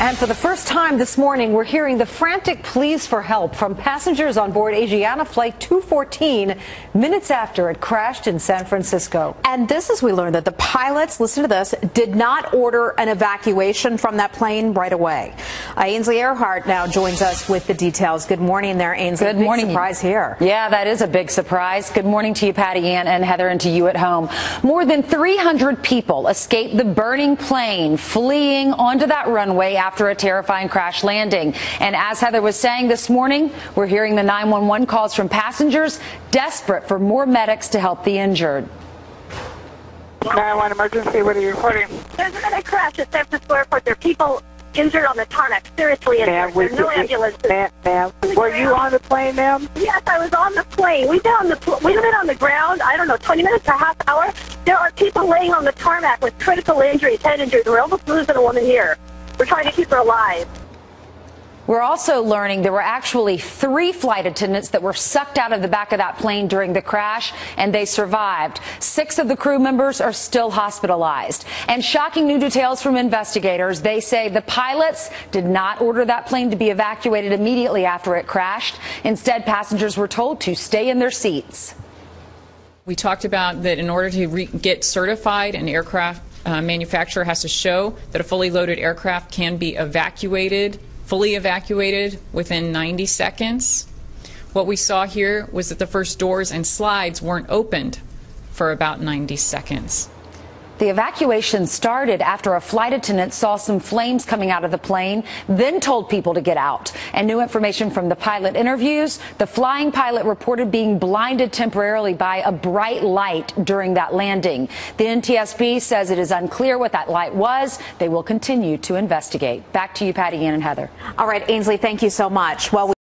And for the first time this morning, we're hearing the frantic pleas for help from passengers on board Asiana Flight 214 minutes after it crashed in San Francisco. And this is, we learned that the pilots, listen to this, did not order an evacuation from that plane right away. Ainsley Earhart now joins us with the details. Good morning there, Ainsley. Good morning. Big surprise here. Yeah, that is a big surprise. Good morning to you, Patty Ann and Heather, and to you at home. More than 300 people escaped the burning plane, fleeing onto that runway after a terrifying crash landing. And as Heather was saying this morning, we're hearing the 911 calls from passengers desperate for more medics to help the injured. 911 emergency, what are you reporting? There's been a crash at San Francisco Airport. There are people injured on the tarmac, seriously injured. There's no ambulances. Ma'am, were you on the plane, ma'am? Yes, I was on the plane. We've been on the ground, I don't know, 20 minutes to a half hour. There are people laying on the tarmac with critical injuries, head injuries. We're almost losing a woman here. We're trying to keep her alive. We're also learning there were actually 3 flight attendants that were sucked out of the back of that plane during the crash, and they survived. 6 of the crew members are still hospitalized. And shocking new details from investigators. They say the pilots did not order that plane to be evacuated immediately after it crashed. Instead, passengers were told to stay in their seats. We talked about that in order to get certified, an aircraft manufacturer has to show that a fully loaded aircraft can be fully evacuated within 90 seconds. What we saw here was that the first doors and slides weren't opened for about 90 seconds. The evacuation started after a flight attendant saw some flames coming out of the plane, then told people to get out. And new information from the pilot interviews, the flying pilot reported being blinded temporarily by a bright light during that landing. The NTSB says it is unclear what that light was. They will continue to investigate. Back to you, Patty Ann and Heather. All right, Ainsley, thank you so much. Well,